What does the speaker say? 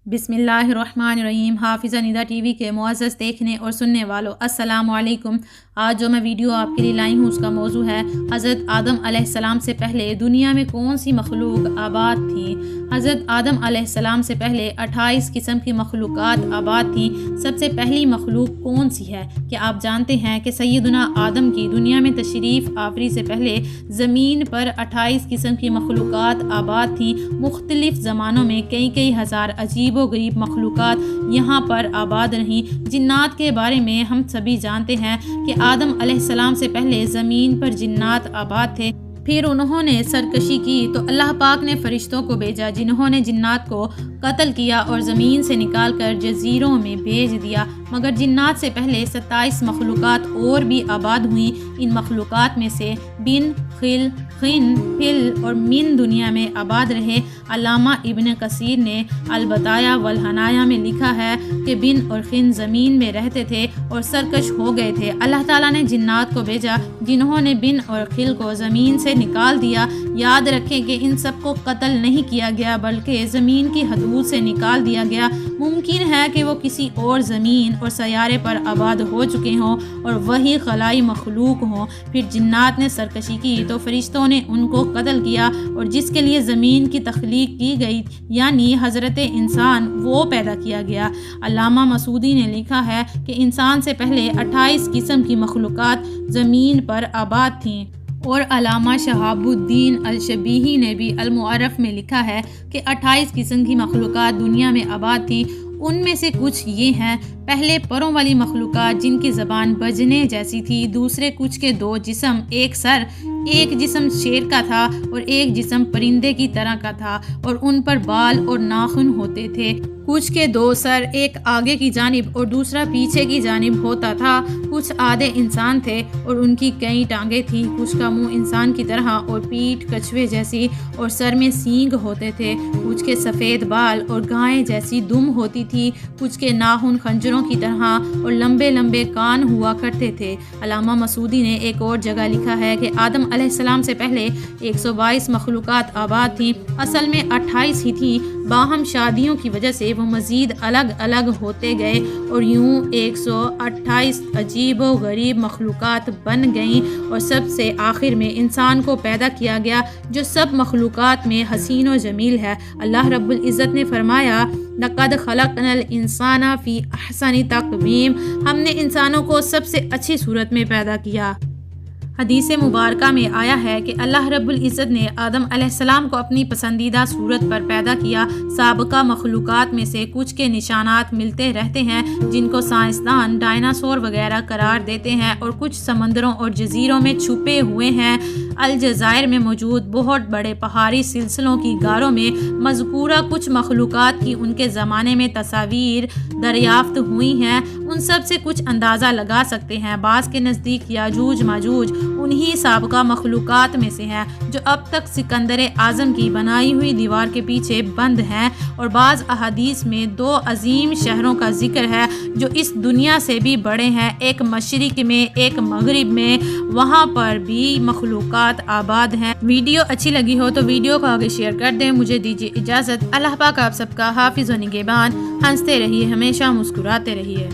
بسم اللہ الرحمن الرحیم۔ حافظہ ندا ٹی وی کے معزز دیکھنے اور سننے والوں السلام علیکم۔ آج جو میں ویڈیو آپ کے لیے لائی ہوں اس کا موضوع ہے حضرت آدم علیہ السلام سے پہلے دنیا میں کون سی مخلوق آباد تھی۔ حضرت آدم علیہ السلام سے پہلے 28 قسم کی مخلوقات آباد تھیں۔ سب سے پہلی مخلوق کون سی ہے؟ کیا آپ جانتے ہیں کہ سیدنا آدم کی دنیا میں تشریف آوری سے پہلے زمین پر 28 قسم کی مخلوقات آباد تھیں۔ مختلف زمانوں میں کئی ہزار عجیب و غریب مخلوقات یہاں پر آباد رہیں۔ جنات کے بارے میں ہم سبھی جانتے ہیں کہ آدم علیہ السلام سے پہلے زمین پر جنات آباد تھے، پھر انہوں نے سرکشی کی تو اللہ پاک نے فرشتوں کو بھیجا جنہوں نے جنات کو قتل کیا اور زمین سے نکال کر جزیروں میں بھیج دیا۔ مگر جنات سے پہلے 27 مخلوقات اور بھی آباد ہوئیں۔ ان مخلوقات میں سے بن، خل، خن، پھل اور من دنیا میں آباد رہے۔ علامہ ابن کثیر نے البدایہ والنہایہ میں لکھا ہے کہ بن اور خن زمین میں رہتے تھے اور سرکش ہو گئے تھے۔ اللہ تعالیٰ نے جنات کو بھیجا جنہوں نے بن اور خل کو زمین سے نکال دیا۔ یاد رکھیں کہ ان سب کو قتل نہیں کیا گیا بلکہ زمین کی حدود سے نکال دیا گیا۔ ممکن ہے کہ وہ کسی اور زمین اور سیارے پر آباد ہو چکے ہوں اور وہی خلائی مخلوق ہوں۔ پھر جنات نے سرکشی کی تو فرشتوں نے ان کو قتل کیا اور جس کے لیے زمین کی تخلیق کی گئی یعنی حضرت انسان وہ پیدا کیا گیا۔ علامہ مسعودی نے لکھا ہے کہ انسان سے پہلے 28 قسم کی مخلوقات زمین پر آباد تھیں، اور علامہ شہاب الدین الشبیہی نے بھی المعرف میں لکھا ہے کہ 28 قسم کی مخلوقات دنیا میں آباد تھیں۔ ان میں سے کچھ یہ ہیں: پہلے پروں والی مخلوقات جن کی زبان بجنے جیسی تھی، دوسرے کچھ کے 2 جسم، ایک سر، ایک جسم شیر کا تھا اور ایک جسم پرندے کی طرح کا تھا اور ان پر بال اور ناخن ہوتے تھے۔ کچھ کے 2 سر، ایک آگے کی جانب اور دوسرا پیچھے کی جانب ہوتا تھا۔ کچھ آدھے انسان تھے اور ان کی کئی ٹانگیں تھیں۔ کچھ کا منہ انسان کی طرح اور پیٹھ کچھوے جیسی اور سر میں سینگ ہوتے تھے۔ کچھ کے سفید بال اور گائے جیسی دم ہوتی تھی۔ کچھ کے ناخن خنجروں کی طرح اور لمبے لمبے کان ہوا کرتے تھے۔ علامہ مسعودی نے ایک اور جگہ لکھا ہے کہ آدم علیہ السلام سے پہلے 122 مخلوقات آباد تھیں۔ اصل میں 28 ہی تھیں، باہم شادیوں کی وجہ سے وہ مزید الگ الگ ہوتے گئے اور یوں 128 عجیب و غریب مخلوقات بن گئیں اور سب سے آخر میں انسان کو پیدا کیا گیا جو سب مخلوقات میں حسین و جمیل ہے۔ اللہ رب العزت نے فرمایا، لَقَدْ خَلَقْنَا الْإِنسَانَ فِي أَحْسَنِ تَقْوِيمٍ، ہم نے انسانوں کو سب سے اچھی صورت میں پیدا کیا۔ حدیث مبارکہ میں آیا ہے کہ اللہ رب العزت نے آدم علیہ السلام کو اپنی پسندیدہ صورت پر پیدا کیا۔ سابقہ مخلوقات میں سے کچھ کے نشانات ملتے رہتے ہیں جن کو سائنسدان ڈائناسور وغیرہ قرار دیتے ہیں، اور کچھ سمندروں اور جزیروں میں چھپے ہوئے ہیں۔ الجزائر میں موجود بہت بڑے پہاڑی سلسلوں کی غاروں میں مذکورہ کچھ مخلوقات کی ان کے زمانے میں تصاویر دریافت ہوئی ہیں۔ ان سب سے کچھ اندازہ لگا سکتے ہیں۔ بعض کے نزدیک یاجوج ماجوج انہی سابقہ مخلوقات میں سے ہیں جو اب تک سکندر اعظم کی بنائی ہوئی دیوار کے پیچھے بند ہیں، اور بعض احادیث میں 2 عظیم شہروں کا ذکر ہے جو اس دنیا سے بھی بڑے ہیں، ایک مشرق میں ایک مغرب میں، وہاں پر بھی مخلوقات آباد ہیں۔ ویڈیو اچھی لگی ہو تو ویڈیو کو آگے شیئر کر دیں۔ مجھے دیجیے اجازت۔ اللہ پاک آپ سب کا حافظ و نگہبان۔ ہنستے رہیے، ہمیشہ مسکراتے رہیے۔